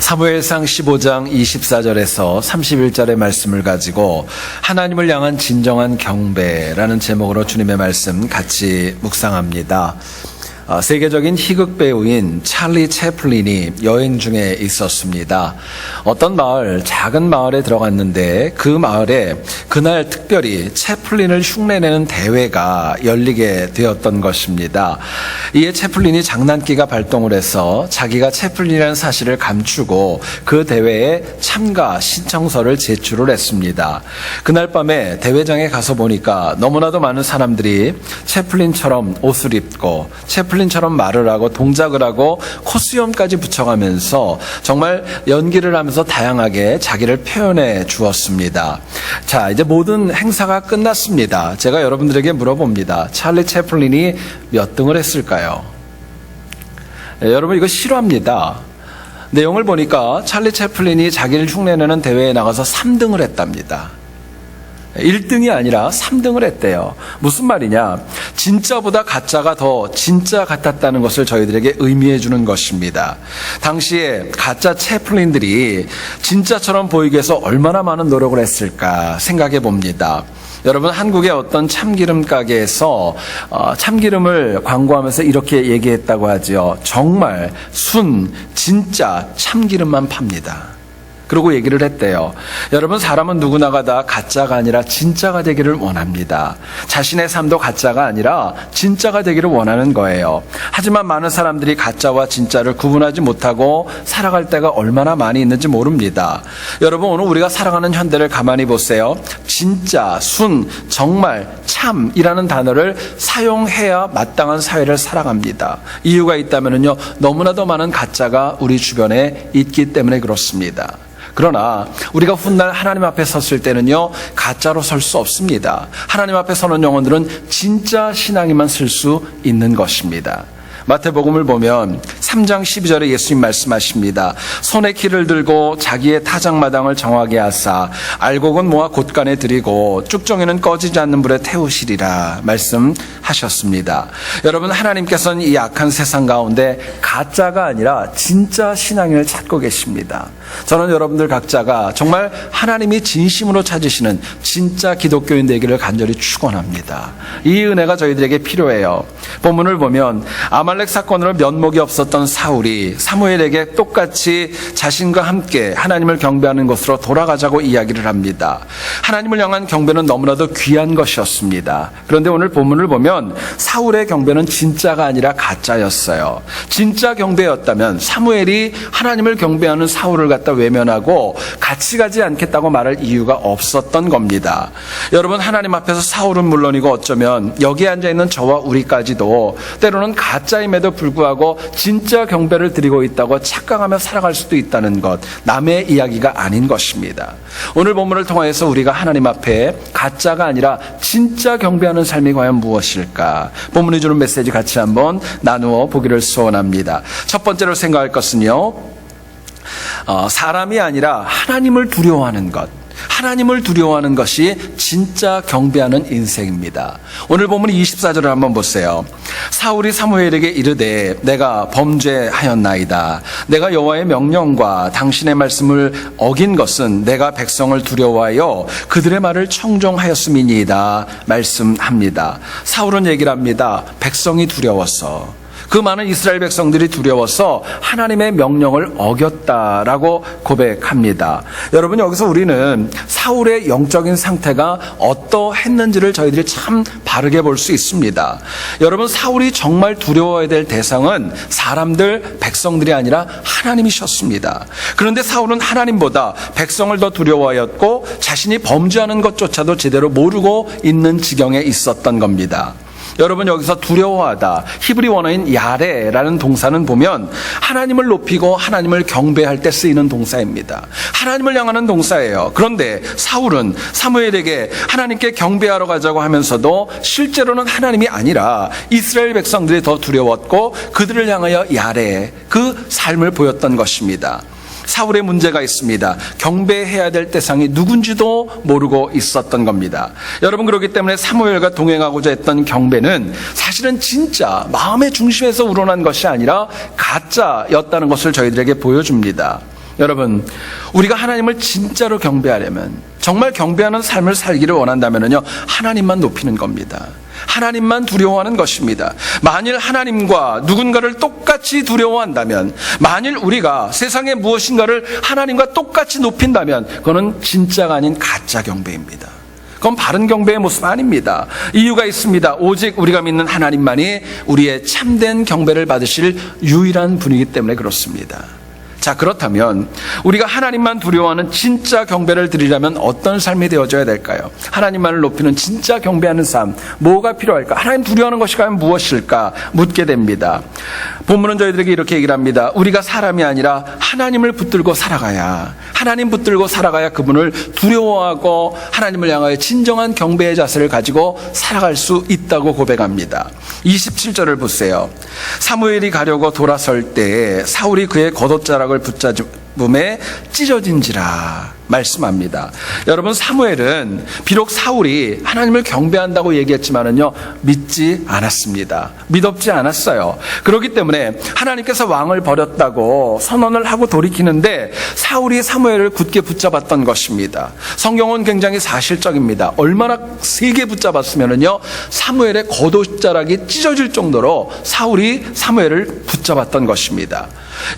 사무엘상 15장 24절에서 31절의 말씀을 가지고 하나님을 향한 진정한 경배라는 제목으로 주님의 말씀 같이 묵상합니다. 세계적인 희극 배우인 찰리 채플린이 여행 중에 있었습니다. 어떤 마을, 작은 마을에 들어갔는데 그 마을에 그날 특별히 채플린을 흉내내는 대회가 열리게 되었던 것입니다. 이에 채플린이 장난기가 발동을 해서 자기가 채플린이라는 사실을 감추고 그 대회에 참가 신청서를 제출을 했습니다. 그날 밤에 대회장에 가서 보니까 너무나도 많은 사람들이 채플린처럼 옷을 입고 채플린처럼 말을 하고 동작을 하고 코수염까지 붙여가면서 정말 연기를 하면서 다양하게 자기를 표현해 주었습니다. 자, 이제 모든 행사가 끝났습니다. 제가 여러분들에게 물어봅니다. 찰리 채플린이 몇 등을 했을까요? 여러분 이거 실화입니다. 내용을 보니까 찰리 채플린이 자기를 흉내내는 대회에 나가서 3등을 했답니다. 1등이 아니라 3등을 했대요. 무슨 말이냐? 진짜보다 가짜가 더 진짜 같았다는 것을 저희들에게 의미해 주는 것입니다. 당시에 가짜 채플린들이 진짜처럼 보이기 위해서 얼마나 많은 노력을 했을까 생각해 봅니다. 여러분, 한국의 어떤 참기름 가게에서 참기름을 광고하면서 이렇게 얘기했다고 하죠. 정말 진짜 참기름만 팝니다. 그러고 얘기를 했대요. 여러분, 사람은 누구나가 다 가짜가 아니라 진짜가 되기를 원합니다. 자신의 삶도 가짜가 아니라 진짜가 되기를 원하는 거예요. 하지만 많은 사람들이 가짜와 진짜를 구분하지 못하고 살아갈 때가 얼마나 많이 있는지 모릅니다. 여러분, 오늘 우리가 살아가는 현대를 가만히 보세요. 진짜, 정말, 참이라는 단어를 사용해야 마땅한 사회를 살아갑니다. 이유가 있다면요, 너무나도 많은 가짜가 우리 주변에 있기 때문에 그렇습니다. 그러나 우리가 훗날 하나님 앞에 섰을 때는요, 가짜로 설 수 없습니다. 하나님 앞에 서는 영혼들은 진짜 신앙에만 쓸 수 있는 것입니다. 마태복음을 보면 3장 12절에 예수님 말씀하십니다. 손에 키를 들고 자기의 타작마당을 정하게 하사 알곡은 모아 곳간에 들이고 쭉정이는 꺼지지 않는 불에 태우시리라 말씀하셨습니다. 여러분, 하나님께서는 이 악한 세상 가운데 가짜가 아니라 진짜 신앙인을 찾고 계십니다. 저는 여러분들 각자가 정말 하나님이 진심으로 찾으시는 진짜 기독교인 되기를 간절히 축원합니다. 이 은혜가 저희들에게 필요해요. 본문을 보면 아말렉 사건으로 면목이 없었던 사울이 사무엘에게 똑같이 자신과 함께 하나님을 경배하는 것으로 돌아가자고 이야기를 합니다. 하나님을 향한 경배는 너무나도 귀한 것이었습니다. 그런데 오늘 본문을 보면 사울의 경배는 진짜가 아니라 가짜였어요. 진짜 경배였다면 사무엘이 하나님을 경배하는 사울을 갖다 외면하고 같이 가지 않겠다고 말할 이유가 없었던 겁니다. 여러분, 하나님 앞에서 사울은 물론이고 어쩌면 여기에 앉아있는 저와 우리까지도 때로는 가짜임에도 불구하고 진짜 경배를 드리고 있다고 착각하며 살아갈 수도 있다는 것, 남의 이야기가 아닌 것입니다. 오늘 본문을 통해서 우리가 하나님 앞에 가짜가 아니라 진짜 경배하는 삶이 과연 무엇일까? 본문이 주는 메시지 같이 한번 나누어 보기를 소원합니다. 첫 번째로 생각할 것은요, 사람이 아니라 하나님을 두려워하는 것. 하나님을 두려워하는 것이 진짜 경배하는 인생입니다. 오늘 보면 24절을 한번 보세요. 사울이 사무엘에게 이르되 내가 범죄하였나이다. 내가 여호와의 명령과 당신의 말씀을 어긴 것은 내가 백성을 두려워하여 그들의 말을 청종하였음이니이다 말씀합니다. 사울은 얘기를 합니다. 백성이 두려웠어. 그 많은 이스라엘 백성들이 두려워서 하나님의 명령을 어겼다라고 고백합니다. 여러분, 여기서 우리는 사울의 영적인 상태가 어떠했는지를 저희들이 참 바르게 볼 수 있습니다. 여러분, 사울이 정말 두려워해야 될 대상은 사람들, 백성들이 아니라 하나님이셨습니다. 그런데 사울은 하나님보다 백성을 더 두려워하였고 자신이 범죄하는 것조차도 제대로 모르고 있는 지경에 있었던 겁니다. 여러분, 여기서 두려워하다, 히브리 원어인 야레라는 동사는 보면 하나님을 높이고 하나님을 경배할 때 쓰이는 동사입니다. 하나님을 향하는 동사예요. 그런데 사울은 사무엘에게 하나님께 경배하러 가자고 하면서도 실제로는 하나님이 아니라 이스라엘 백성들이 더 두려웠고 그들을 향하여 야레, 그 삶을 보였던 것입니다. 사울의 문제가 있습니다. 경배해야 될 대상이 누군지도 모르고 있었던 겁니다. 여러분, 그렇기 때문에 사무엘과 동행하고자 했던 경배는 사실은 진짜 마음의 중심에서 우러난 것이 아니라 가짜였다는 것을 저희들에게 보여줍니다. 여러분, 우리가 하나님을 진짜로 경배하려면, 정말 경배하는 삶을 살기를 원한다면요, 하나님만 높이는 겁니다. 하나님만 두려워하는 것입니다. 만일 하나님과 누군가를 똑같이 두려워한다면, 만일 우리가 세상의 무엇인가를 하나님과 똑같이 높인다면, 그거는 진짜가 아닌 가짜 경배입니다. 그건 바른 경배의 모습 아닙니다. 이유가 있습니다. 오직 우리가 믿는 하나님만이 우리의 참된 경배를 받으실 유일한 분이기 때문에 그렇습니다. 자, 그렇다면 우리가 하나님만 두려워하는 진짜 경배를 드리려면 어떤 삶이 되어져야 될까요? 하나님만을 높이는 진짜 경배하는 삶, 뭐가 필요할까? 하나님 두려워하는 것이 과연 무엇일까? 묻게 됩니다. 본문은 저희들에게 이렇게 얘기를 합니다. 우리가 사람이 아니라 하나님을 붙들고 살아가야, 하나님 붙들고 살아가야 그분을 두려워하고 하나님을 향하여 진정한 경배의 자세를 가지고 살아갈 수 있다고 고백합니다. 27절을 보세요. 사무엘이 가려고 돌아설 때에 사울이 그의 겉옷자락을 붙잡음에 찢어진지라 말씀합니다. 여러분, 사무엘은 비록 사울이 하나님을 경배한다고 얘기했지만은요, 믿지 않았습니다. 믿었지 않았어요. 그렇기 때문에 하나님께서 왕을 버렸다고 선언을 하고 돌이키는데 사울이 사무엘을 굳게 붙잡았던 것입니다. 성경은 굉장히 사실적입니다. 얼마나 세게 붙잡았으면은요, 사무엘의 겉옷자락이 찢어질 정도로 사울이 사무엘을 붙잡았던 것입니다.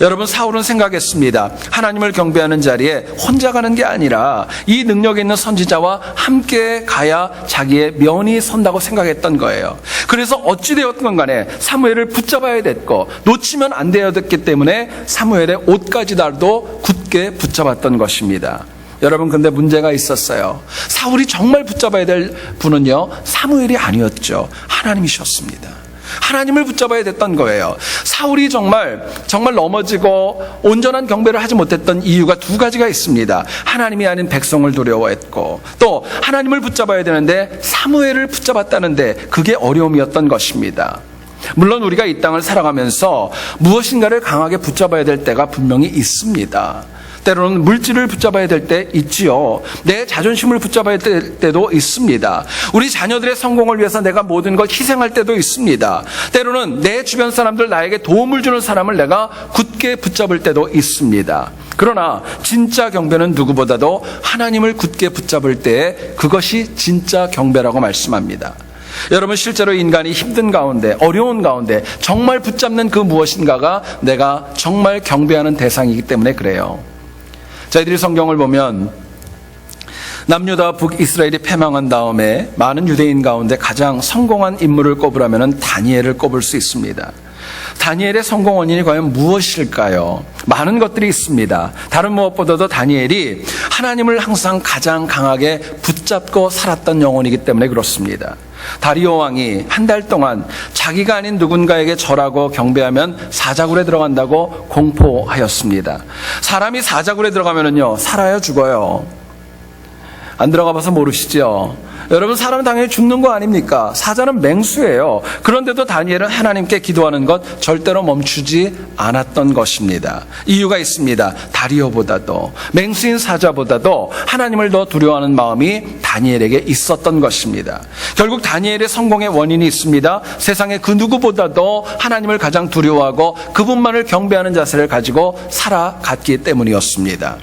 여러분, 사울은 생각했습니다. 하나님을 경배하는 자리에 혼자 가는 게 아니라 이 능력 있는 선지자와 함께 가야 자기의 면이 선다고 생각했던 거예요. 그래서 어찌되었건 간에 사무엘을 붙잡아야 됐고 놓치면 안 되었기 때문에 사무엘의 옷까지도 굳게 붙잡았던 것입니다. 여러분, 근데 문제가 있었어요. 사울이 정말 붙잡아야 될 분은요, 사무엘이 아니었죠. 하나님이셨습니다. 하나님을 붙잡아야 됐던 거예요. 사울이 정말 넘어지고 온전한 경배를 하지 못했던 이유가 두 가지가 있습니다. 하나님이 아닌 백성을 두려워했고, 또 하나님을 붙잡아야 되는데 사무엘을 붙잡았다는데 그게 어려움이었던 것입니다. 물론 우리가 이 땅을 살아가면서 무엇인가를 강하게 붙잡아야 될 때가 분명히 있습니다. 때로는 물질을 붙잡아야 될 때 있지요. 내 자존심을 붙잡아야 될 때도 있습니다. 우리 자녀들의 성공을 위해서 내가 모든 걸 희생할 때도 있습니다. 때로는 내 주변 사람들, 나에게 도움을 주는 사람을 내가 굳게 붙잡을 때도 있습니다. 그러나 진짜 경배는 누구보다도 하나님을 굳게 붙잡을 때에 그것이 진짜 경배라고 말씀합니다. 여러분, 실제로 인간이 힘든 가운데, 어려운 가운데 정말 붙잡는 그 무엇인가가 내가 정말 경배하는 대상이기 때문에 그래요. 저희들이 성경을 보면 남유다와 북이스라엘이 패망한 다음에 많은 유대인 가운데 가장 성공한 인물을 꼽으라면 다니엘을 꼽을 수 있습니다. 다니엘의 성공 원인이 과연 무엇일까요? 많은 것들이 있습니다. 다른 무엇보다도 다니엘이 하나님을 항상 가장 강하게 붙잡고 살았던 영혼이기 때문에 그렇습니다. 다리오 왕이 한 달 동안 자기가 아닌 누군가에게 절하고 경배하면 사자굴에 들어간다고 공포하였습니다. 사람이 사자굴에 들어가면은요, 살아요, 죽어요? 안 들어가 봐서 모르시죠? 여러분, 사람은 당연히 죽는 거 아닙니까? 사자는 맹수예요. 그런데도 다니엘은 하나님께 기도하는 것 절대로 멈추지 않았던 것입니다. 이유가 있습니다. 다리오보다도, 맹수인 사자보다도 하나님을 더 두려워하는 마음이 다니엘에게 있었던 것입니다. 결국 다니엘의 성공의 원인이 있습니다. 세상의 그 누구보다도 하나님을 가장 두려워하고 그분만을 경배하는 자세를 가지고 살아갔기 때문이었습니다.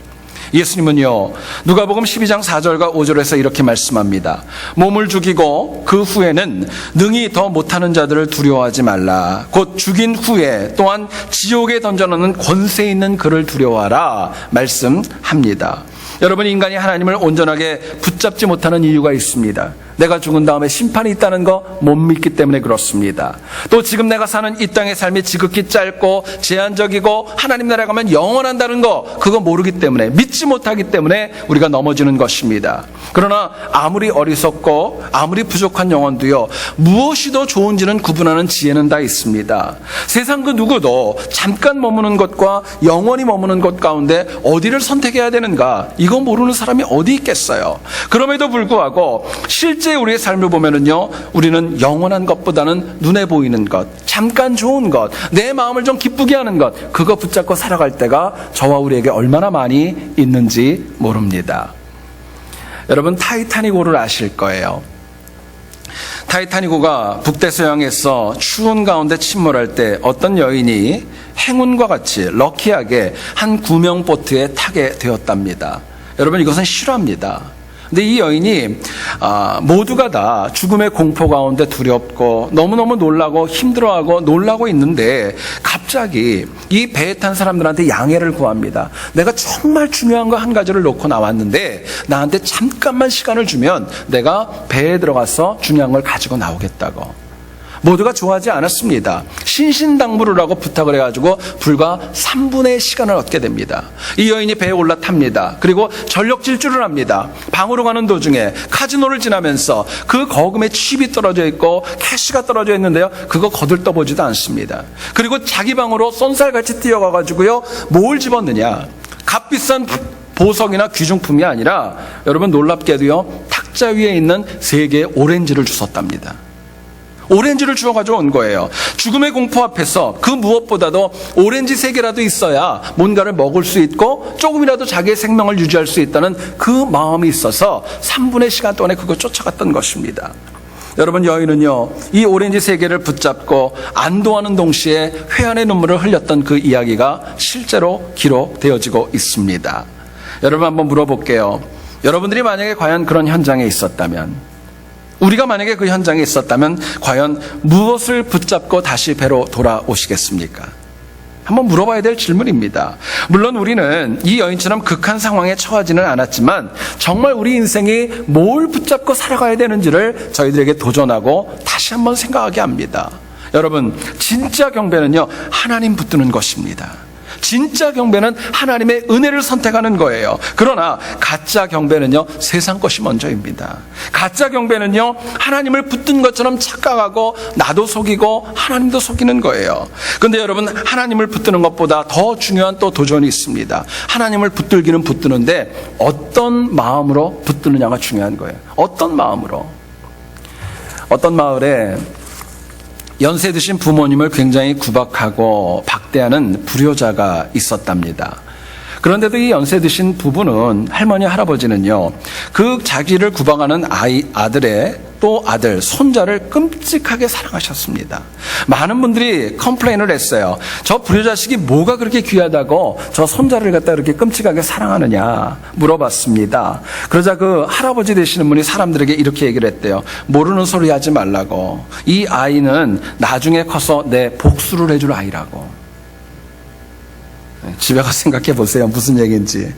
예수님은요, 누가복음 12장 4절과 5절에서 이렇게 말씀합니다. 몸을 죽이고 그 후에는 능히 더 못하는 자들을 두려워하지 말라. 곧 죽인 후에 또한 지옥에 던져놓는 권세 있는 그를 두려워하라 말씀합니다. 여러분, 인간이 하나님을 온전하게 붙잡지 못하는 이유가 있습니다. 내가 죽은 다음에 심판이 있다는 거 못 믿기 때문에 그렇습니다. 또 지금 내가 사는 이 땅의 삶이 지극히 짧고 제한적이고 하나님 나라에 가면 영원한다는 거, 그거 모르기 때문에, 믿지 못하기 때문에 우리가 넘어지는 것입니다. 그러나 아무리 어리석고 아무리 부족한 영혼도요, 무엇이 더 좋은지는 구분하는 지혜는 다 있습니다. 세상 그 누구도 잠깐 머무는 것과 영원히 머무는 것 가운데 어디를 선택해야 되는가, 이거 모르는 사람이 어디 있겠어요. 그럼에도 불구하고 실제 우리의 삶을 보면은요, 우리는 영원한 것보다는 눈에 보이는 것, 잠깐 좋은 것, 내 마음을 좀 기쁘게 하는 것, 그거 붙잡고 살아갈 때가 저와 우리에게 얼마나 많이 있는지 모릅니다. 여러분, 타이타닉호를 아실 거예요. 타이타닉호가 북대서양에서 추운 가운데 침몰할 때 어떤 여인이 행운과 같이 럭키하게 한 구명 보트에 타게 되었답니다. 여러분, 이것은 실화입니다. 근데 이 여인이 모두가 다 죽음의 공포 가운데 두렵고 너무너무 놀라고 힘들어하고 놀라고 있는데 갑자기 이 배에 탄 사람들한테 양해를 구합니다. 내가 정말 중요한 거 한 가지를 놓고 나왔는데 나한테 잠깐만 시간을 주면 내가 배에 들어가서 중요한 걸 가지고 나오겠다고. 모두가 좋아하지 않았습니다. 신신당부를 하고 부탁을 해가지고 불과 3분의 시간을 얻게 됩니다. 이 여인이 배에 올라탑니다. 그리고 전력 질주를 합니다. 방으로 가는 도중에 카지노를 지나면서 그 거금에 칩이 떨어져 있고 캐시가 떨어져 있는데요, 그거 거들떠보지도 않습니다. 그리고 자기 방으로 쏜살같이 뛰어가가지고요, 뭘 집었느냐, 값비싼 보석이나 귀중품이 아니라 여러분 놀랍게도요, 탁자 위에 있는 3개의 오렌지를 주웠답니다. 오렌지를 주워가지고 온 거예요. 죽음의 공포 앞에서 그 무엇보다도 오렌지 3개라도 있어야 뭔가를 먹을 수 있고 조금이라도 자기의 생명을 유지할 수 있다는 그 마음이 있어서 3분의 시간 동안에 그걸 쫓아갔던 것입니다. 여러분, 여인은요, 이 오렌지 3개를 붙잡고 안도하는 동시에 회한의 눈물을 흘렸던 그 이야기가 실제로 기록되어지고 있습니다. 여러분, 한번 물어볼게요. 여러분들이 만약에 과연 그런 현장에 있었다면, 우리가 만약에 그 현장에 있었다면 과연 무엇을 붙잡고 다시 배로 돌아오시겠습니까? 한번 물어봐야 될 질문입니다. 물론 우리는 이 여인처럼 극한 상황에 처하지는 않았지만 정말 우리 인생이 뭘 붙잡고 살아가야 되는지를 저희들에게 도전하고 다시 한번 생각하게 합니다. 여러분, 진짜 경배는요, 하나님 붙드는 것입니다. 진짜 경배는 하나님의 은혜를 선택하는 거예요. 그러나 가짜 경배는요, 세상 것이 먼저입니다. 가짜 경배는요, 하나님을 붙든 것처럼 착각하고 나도 속이고 하나님도 속이는 거예요. 그런데 여러분, 하나님을 붙드는 것보다 더 중요한 또 도전이 있습니다. 하나님을 붙들기는 붙드는데 어떤 마음으로 붙드느냐가 중요한 거예요. 어떤 마음으로. 어떤 마을에 연세 드신 부모님을 굉장히 구박하고 박대하는 불효자가 있었답니다. 그런데도 이 연세 드신 부부는, 할머니 할아버지는요, 그 자기를 구박하는 아들의 또 아들, 손자를 끔찍하게 사랑하셨습니다. 많은 분들이 컴플레인을 했어요. 저 불효자식이 뭐가 그렇게 귀하다고 저 손자를 갖다 그렇게 끔찍하게 사랑하느냐 물어봤습니다. 그러자 그 할아버지 되시는 분이 사람들에게 이렇게 얘기를 했대요. 모르는 소리 하지 말라고. 이 아이는 나중에 커서 내 복수를 해줄 아이라고. 집에 가서 생각해 보세요. 무슨 얘기인지.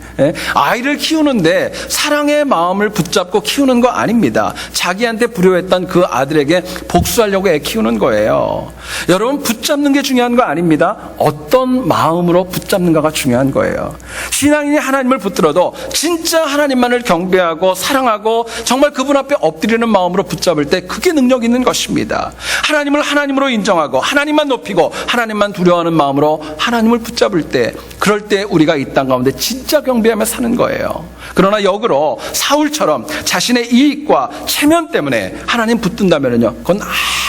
아이를 키우는데 사랑의 마음을 붙잡고 키우는 거 아닙니다. 자기한테 불효했던 그 아들에게 복수하려고 애 키우는 거예요. 여러분, 붙잡는 게 중요한 거 아닙니다. 어떤 마음으로 붙잡는가가 중요한 거예요. 신앙인이 하나님을 붙들어도 진짜 하나님만을 경배하고 사랑하고 정말 그분 앞에 엎드리는 마음으로 붙잡을 때 그게 능력 있는 것입니다. 하나님을 하나님으로 인정하고 하나님만 높이고 하나님만 두려워하는 마음으로 하나님을 붙잡을 때, 그럴 때 우리가 이 땅 가운데 진짜 경배하며 사는 거예요. 그러나 역으로 사울처럼 자신의 이익과 체면 때문에 하나님 붙든다면요, 그건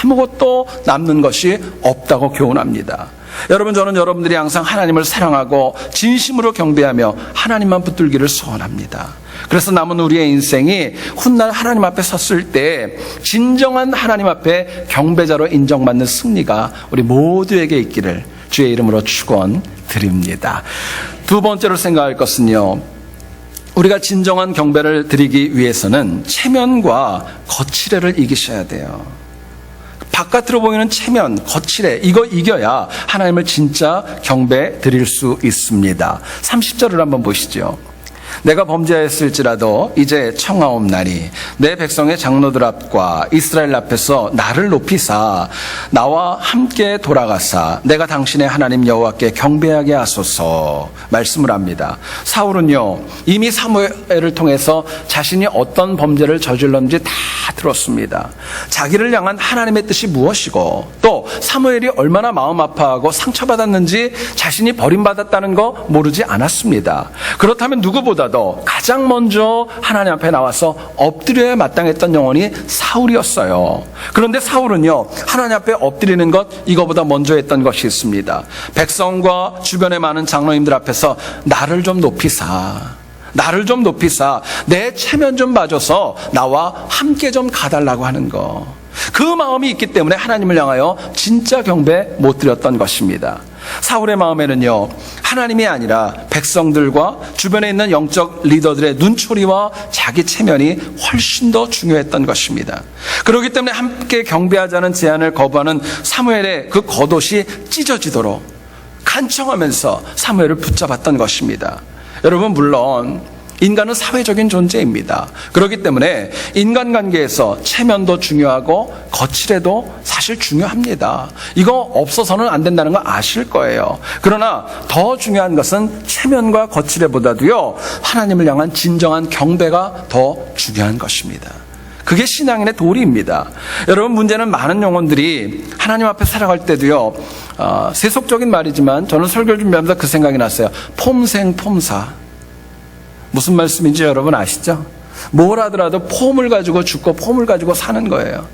아무것도 남는 것이 없다고 교훈합니다. 여러분, 저는 여러분들이 항상 하나님을 사랑하고 진심으로 경배하며 하나님만 붙들기를 소원합니다. 그래서 남은 우리의 인생이 훗날 하나님 앞에 섰을 때 진정한 하나님 앞에 경배자로 인정받는 승리가 우리 모두에게 있기를 주의 이름으로 축원드립니다. 두 번째로 생각할 것은요, 우리가 진정한 경배를 드리기 위해서는 체면과 거칠애를 이기셔야 돼요. 바깥으로 보이는 체면, 거칠애, 이거 이겨야 하나님을 진짜 경배 드릴 수 있습니다. 30절을 한번 보시죠. 내가 범죄하였을지라도 이제 청하옵나니 내 백성의 장로들 앞과 이스라엘 앞에서 나를 높이사 나와 함께 돌아가사 내가 당신의 하나님 여호와께 경배하게 하소서 말씀을 합니다. 사울은요, 이미 사무엘을 통해서 자신이 어떤 범죄를 저질렀는지 다 들었습니다. 자기를 향한 하나님의 뜻이 무엇이고 또 사무엘이 얼마나 마음 아파하고 상처받았는지 자신이 버림받았다는 거 모르지 않았습니다. 그렇다면 누구보다도 가장 먼저 하나님 앞에 나와서 엎드려야 마땅했던 영혼이 사울이었어요. 그런데 사울은요, 하나님 앞에 엎드리는 것 이거보다 먼저 했던 것이 있습니다. 백성과 주변의 많은 장로님들 앞에서 나를 좀 높이사, 나를 좀 높이사 내 체면 좀 봐줘서 나와 함께 좀 가달라고 하는 거. 그 마음이 있기 때문에 하나님을 향하여 진짜 경배 못 드렸던 것입니다. 사울의 마음에는요, 하나님이 아니라 백성들과 주변에 있는 영적 리더들의 눈초리와 자기 체면이 훨씬 더 중요했던 것입니다. 그렇기 때문에 함께 경배하자는 제안을 거부하는 사무엘의 그 겉옷이 찢어지도록 간청하면서 사무엘을 붙잡았던 것입니다. 여러분, 물론 인간은 사회적인 존재입니다. 그렇기 때문에 인간관계에서 체면도 중요하고 거칠애도 사실 중요합니다. 이거 없어서는 안 된다는 거 아실 거예요. 그러나 더 중요한 것은 체면과 거칠애보다도요, 하나님을 향한 진정한 경배가 더 중요한 것입니다. 그게 신앙인의 도리입니다. 여러분, 문제는 많은 영혼들이 하나님 앞에 살아갈 때도요, 세속적인 말이지만 저는 설교를 준비하면서 그 생각이 났어요. 폼생폼사. 무슨 말씀인지 여러분 아시죠? 뭘 하더라도 폼을 가지고 죽고 폼을 가지고 사는 거예요.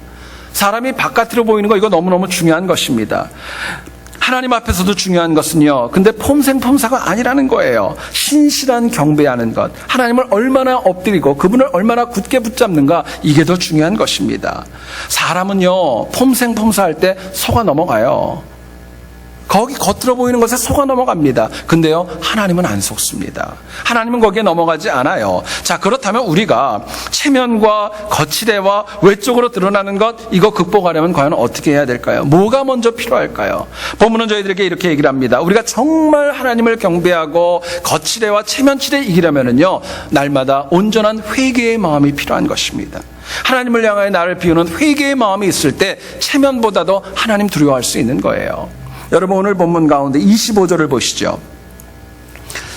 사람이 바깥으로 보이는 거, 이거 너무너무 중요한 것입니다. 하나님 앞에서도 중요한 것은요, 근데 폼생폼사가 아니라는 거예요. 신실한 경배하는 것, 하나님을 얼마나 엎드리고 그분을 얼마나 굳게 붙잡는가, 이게 더 중요한 것입니다. 사람은요, 폼생폼사할 때 속아 넘어가요. 거기 겉으로 보이는 것에 속아 넘어갑니다. 근데요, 하나님은 안 속습니다. 하나님은 거기에 넘어가지 않아요. 자, 그렇다면 우리가 체면과 거칠애와 외적으로 드러나는 것, 이거 극복하려면 과연 어떻게 해야 될까요? 뭐가 먼저 필요할까요? 본문은 저희들에게 이렇게 얘기를 합니다. 우리가 정말 하나님을 경배하고 거칠애와 체면치레 이기려면은요, 날마다 온전한 회개의 마음이 필요한 것입니다. 하나님을 향하여 나를 비우는 회개의 마음이 있을 때 체면보다도 하나님 두려워할 수 있는 거예요. 여러분, 오늘 본문 가운데 25절을 보시죠.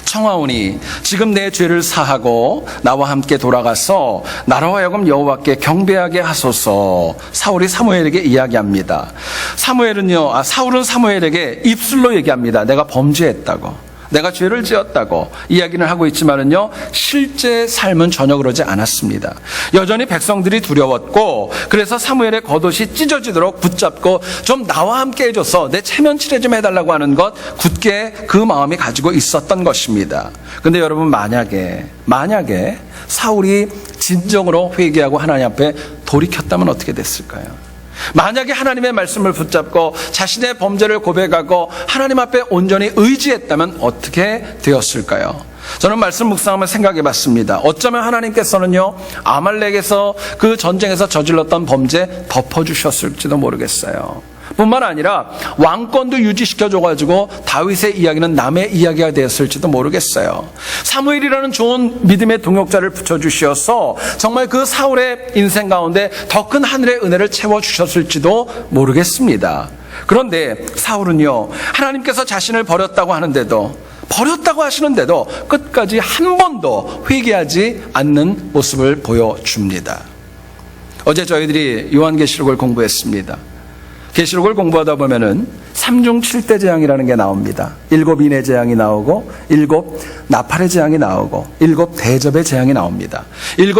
청하오니 지금 내 죄를 사하고 나와 함께 돌아가서 나로 하여금 여호와께 경배하게 하소서. 사울이 사무엘에게 이야기합니다. 사울은 사무엘에게 입술로 얘기합니다. 내가 범죄했다고, 내가 죄를 지었다고 이야기는 하고 있지만은요, 실제 삶은 전혀 그러지 않았습니다. 여전히 백성들이 두려웠고, 그래서 사무엘의 겉옷이 찢어지도록 붙잡고 좀 나와 함께 해줘서 내 체면 칠해 좀 해달라고 하는 것, 굳게 그 마음이 가지고 있었던 것입니다. 근데 여러분, 만약에 사울이 진정으로 회개하고 하나님 앞에 돌이켰다면 어떻게 됐을까요? 만약에 하나님의 말씀을 붙잡고 자신의 범죄를 고백하고 하나님 앞에 온전히 의지했다면 어떻게 되었을까요? 저는 말씀 묵상하며 생각해 봤습니다. 어쩌면 하나님께서는요, 아말렉에서 그 전쟁에서 저질렀던 범죄 덮어주셨을지도 모르겠어요. 뿐만 아니라 왕권도 유지시켜줘가지고 다윗의 이야기는 남의 이야기가 되었을지도 모르겠어요. 사무엘이라는 좋은 믿음의 동역자를 붙여주셔서 정말 그 사울의 인생 가운데 더 큰 하늘의 은혜를 채워주셨을지도 모르겠습니다. 그런데 사울은요, 하나님께서 자신을 버렸다고 하시는데도 끝까지 한 번도 회개하지 않는 모습을 보여줍니다. 어제 저희들이 요한계시록을 공부했습니다. 계시록을 공부하다 보면은 3중 7대 재앙이라는 게 나옵니다. 7 인의 재앙이 나오고 7 나팔의 재앙이 나오고 7 대접의 재앙이 나옵니다. 7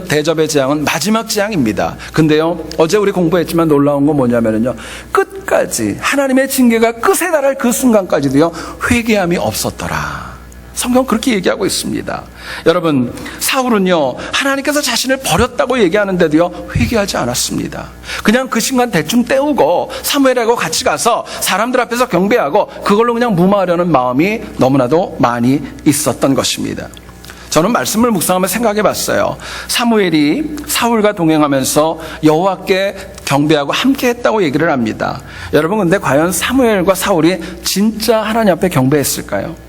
대접의 재앙은 마지막 재앙입니다. 근데요, 어제 우리 공부했지만 놀라운 건 뭐냐면요, 끝까지 하나님의 징계가 끝에 달할 그 순간까지도요, 회개함이 없었더라. 성경 그렇게 얘기하고 있습니다. 여러분, 사울은요, 하나님께서 자신을 버렸다고 얘기하는데도요, 회개하지 않았습니다. 그냥 그 순간 대충 때우고 사무엘하고 같이 가서 사람들 앞에서 경배하고 그걸로 그냥 무마하려는 마음이 너무나도 많이 있었던 것입니다. 저는 말씀을 묵상하며 생각해 봤어요. 사무엘이 사울과 동행하면서 여호와께 경배하고 함께 했다고 얘기를 합니다. 여러분, 근데 과연 사무엘과 사울이 진짜 하나님 앞에 경배했을까요?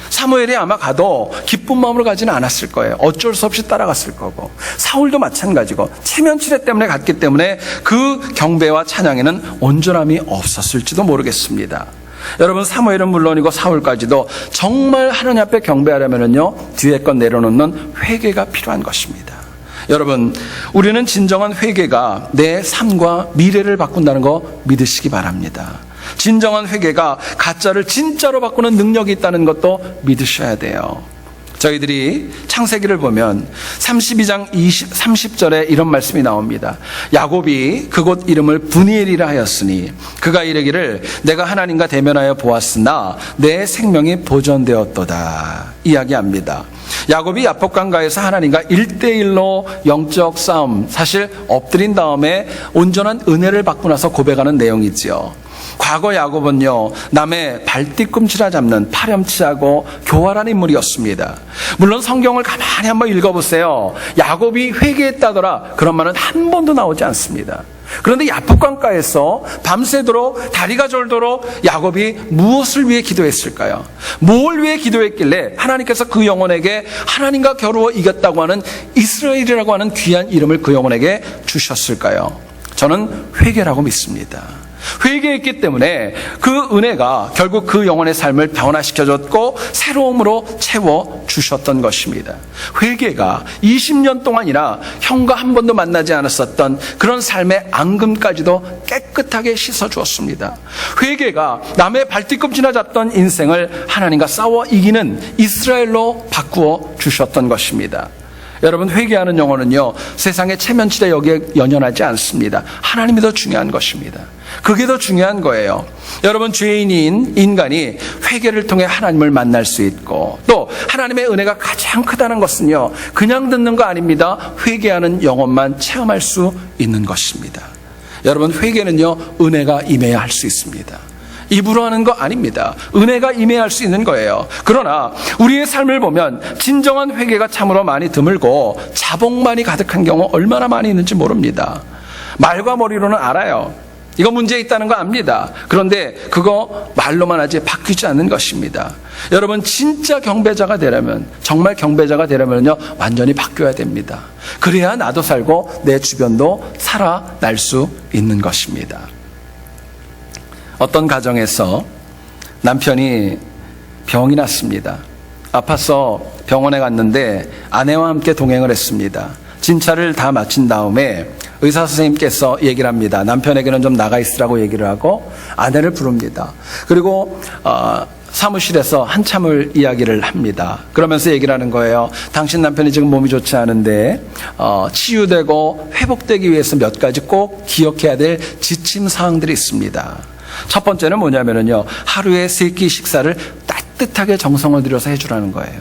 사무엘이 아마 가도 기쁜 마음으로 가지는 않았을 거예요. 어쩔 수 없이 따라갔을 거고, 사울도 마찬가지고 체면치레 때문에 갔기 때문에 그 경배와 찬양에는 온전함이 없었을지도 모르겠습니다. 여러분, 사무엘은 물론이고 사울까지도 정말 하나님 앞에 경배하려면요, 뒤에 건 내려놓는 회개가 필요한 것입니다. 여러분, 우리는 진정한 회개가 내 삶과 미래를 바꾼다는 거 믿으시기 바랍니다. 진정한 회개가 가짜를 진짜로 바꾸는 능력이 있다는 것도 믿으셔야 돼요. 저희들이 창세기를 보면 32장 30절에 이런 말씀이 나옵니다. 야곱이 그곳 이름을 브니엘이라 하였으니 그가 이르기를 내가 하나님과 대면하여 보았으나 내 생명이 보존되었도다 이야기합니다. 야곱이 야복강가에서 하나님과 1대1로 영적 싸움, 사실 엎드린 다음에 온전한 은혜를 받고 나서 고백하는 내용이지요. 과거 야곱은요, 남의 발뒤꿈치나 잡는 파렴치하고 교활한 인물이었습니다. 물론 성경을 가만히 한번 읽어보세요. 야곱이 회개했다더라 그런 말은 한 번도 나오지 않습니다. 그런데 야복강가에서 밤새도록 다리가 절도록 야곱이 무엇을 위해 기도했을까요? 뭘 위해 기도했길래 하나님께서 그 영혼에게 하나님과 겨루어 이겼다고 하는 이스라엘이라고 하는 귀한 이름을 그 영혼에게 주셨을까요? 저는 회개라고 믿습니다. 회개했기 때문에 그 은혜가 결국 그 영혼의 삶을 변화시켜줬고 새로움으로 채워주셨던 것입니다. 회개가 20년 동안이나 형과 한 번도 만나지 않았었던 그런 삶의 앙금까지도 깨끗하게 씻어주었습니다. 회개가 남의 발뒤꿈치나 잡던 인생을 하나님과 싸워 이기는 이스라엘로 바꾸어 주셨던 것입니다. 여러분, 회개하는 영혼은요, 세상의 체면치레 여기에 연연하지 않습니다. 하나님이 더 중요한 것입니다. 그게 더 중요한 거예요. 여러분, 죄인인 인간이 회개를 통해 하나님을 만날 수 있고 또 하나님의 은혜가 가장 크다는 것은요, 그냥 듣는 거 아닙니다. 회개하는 영혼만 체험할 수 있는 것입니다. 여러분, 회개는요, 은혜가 임해야 할 수 있습니다. 입으로 하는 거 아닙니다. 은혜가 임해할 수 있는 거예요. 그러나 우리의 삶을 보면 진정한 회개가 참으로 많이 드물고 자복만이 가득한 경우 얼마나 많이 있는지 모릅니다. 말과 머리로는 알아요. 이거 문제 있다는 거 압니다. 그런데 그거 말로만 하지 바뀌지 않는 것입니다. 여러분, 진짜 경배자가 되려면, 정말 경배자가 되려면요, 완전히 바뀌어야 됩니다. 그래야 나도 살고 내 주변도 살아날 수 있는 것입니다. 어떤 가정에서 남편이 병이 났습니다. 아파서 병원에 갔는데 아내와 함께 동행을 했습니다. 진찰을 다 마친 다음에 의사 선생님께서 얘기를 합니다. 남편에게는 좀 나가 있으라고 얘기를 하고 아내를 부릅니다. 그리고 사무실에서 한참을 이야기를 합니다. 그러면서 얘기를 하는 거예요. 당신 남편이 지금 몸이 좋지 않은데 치유되고 회복되기 위해서 몇 가지 꼭 기억해야 될 지침 사항들이 있습니다. 첫 번째는 뭐냐면요, 하루에 3끼 식사를 따뜻하게 정성을 들여서 해주라는 거예요.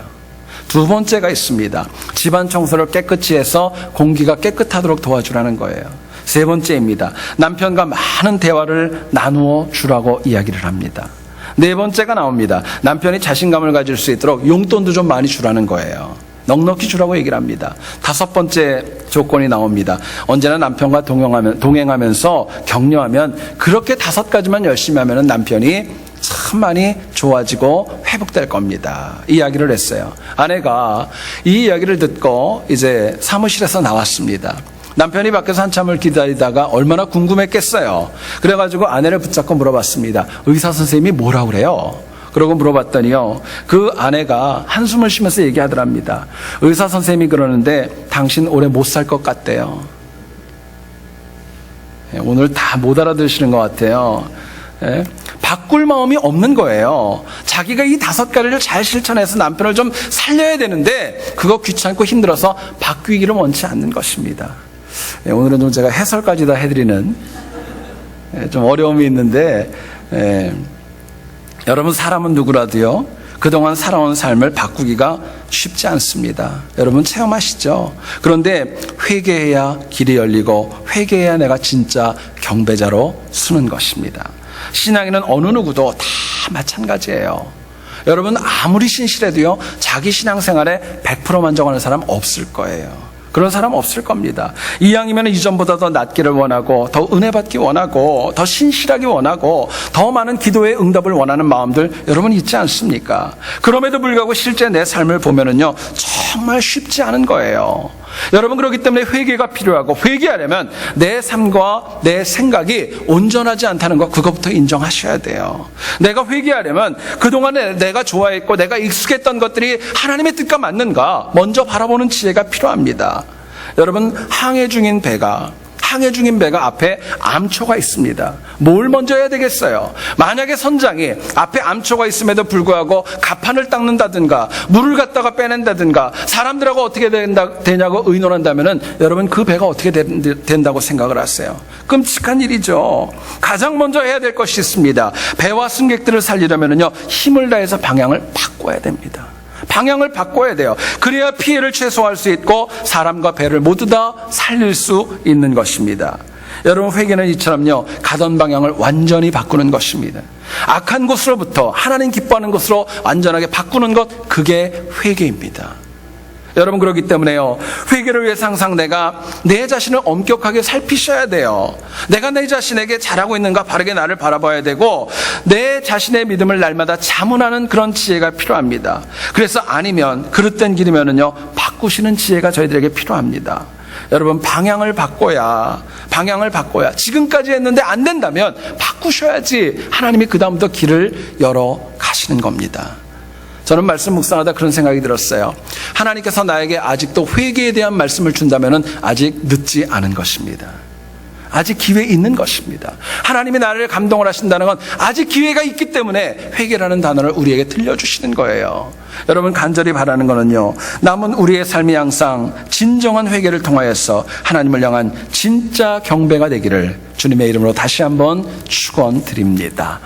두 번째가 있습니다. 집안 청소를 깨끗이 해서 공기가 깨끗하도록 도와주라는 거예요. 세 번째입니다. 남편과 많은 대화를 나누어 주라고 이야기를 합니다. 네 번째가 나옵니다. 남편이 자신감을 가질 수 있도록 용돈도 좀 많이 주라는 거예요. 넉넉히 주라고 얘기를 합니다. 다섯 번째 조건이 나옵니다. 언제나 남편과 동행하면서 격려하면, 그렇게 5가지만 열심히 하면 남편이 참 많이 좋아지고 회복될 겁니다. 이야기를 했어요. 아내가 이 이야기를 듣고 이제 사무실에서 나왔습니다. 남편이 밖에서 한참을 기다리다가 얼마나 궁금했겠어요. 그래가지고 아내를 붙잡고 물어봤습니다. 의사 선생님이 뭐라고 그래요? 그러고 물어봤더니요, 그 아내가 한숨을 쉬면서 얘기하더랍니다. 의사 선생님이 그러는데 당신 오래 못 살 것 같대요. 오늘 다 못 알아들으시는 것 같아요. 바꿀 마음이 없는 거예요. 자기가 이 5가지를 잘 실천해서 남편을 좀 살려야 되는데 그거 귀찮고 힘들어서 바뀌기를 원치 않는 것입니다. 오늘은 좀 제가 해설까지 다 해드리는 좀 어려움이 있는데, 여러분, 사람은 누구라도요, 그동안 살아온 삶을 바꾸기가 쉽지 않습니다. 여러분 체험하시죠? 그런데 회개해야 길이 열리고 회개해야 내가 진짜 경배자로 서는 것입니다. 신앙인은 어느 누구도 다 마찬가지예요. 여러분, 아무리 신실해도요, 자기 신앙생활에 100% 만족하는 사람 없을 거예요. 그런 사람 없을 겁니다. 이왕이면 이전보다 더 낫기를 원하고, 더 은혜 받기 원하고, 더 신실하기 원하고, 더 많은 기도의 응답을 원하는 마음들 여러분 있지 않습니까? 그럼에도 불구하고 실제 내 삶을 보면은요, 정말 쉽지 않은 거예요. 여러분, 그렇기 때문에 회개가 필요하고, 회개하려면 내 삶과 내 생각이 온전하지 않다는 것, 그것부터 인정하셔야 돼요. 내가 회개하려면 그동안에 내가 좋아했고 내가 익숙했던 것들이 하나님의 뜻과 맞는가 먼저 바라보는 지혜가 필요합니다. 여러분, 항해 중인 배가 항해 중인 배가 앞에 암초가 있습니다. 뭘 먼저 해야 되겠어요? 만약에 선장이 앞에 암초가 있음에도 불구하고 갑판을 닦는다든가 물을 갖다가 빼낸다든가 사람들하고 어떻게 되냐고 의논한다면은 여러분 그 배가 어떻게 된다고 생각을 하세요? 끔찍한 일이죠. 가장 먼저 해야 될 것이 있습니다. 배와 승객들을 살리려면요 힘을 다해서 방향을 바꿔야 됩니다. 방향을 바꿔야 돼요. 그래야 피해를 최소화할 수 있고 사람과 배를 모두 다 살릴 수 있는 것입니다. 여러분 회개는 이처럼요 가던 방향을 완전히 바꾸는 것입니다. 악한 곳으로부터 하나님 기뻐하는 곳으로 완전하게 바꾸는 것, 그게 회개입니다. 여러분 그렇기 때문에요 회개를 위해서 항상 내가 내 자신을 엄격하게 살피셔야 돼요. 내가 내 자신에게 잘하고 있는가 바르게 나를 바라봐야 되고 내 자신의 믿음을 날마다 자문하는 그런 지혜가 필요합니다. 그래서 아니면 그릇된 길이면은요 바꾸시는 지혜가 저희들에게 필요합니다. 여러분 방향을 바꿔야 지금까지 했는데 안 된다면 바꾸셔야지 하나님이 그 다음부터 길을 열어 가시는 겁니다. 저는 말씀 묵상하다 그런 생각이 들었어요. 하나님께서 나에게 아직도 회개에 대한 말씀을 준다면 아직 늦지 않은 것입니다. 아직 기회 있는 것입니다. 하나님이 나를 감동을 하신다는 건 아직 기회가 있기 때문에 회개라는 단어를 우리에게 들려주시는 거예요. 여러분 간절히 바라는 거는요 남은 우리의 삶이 항상 진정한 회개를 통하여서 하나님을 향한 진짜 경배가 되기를 주님의 이름으로 다시 한번 축원드립니다.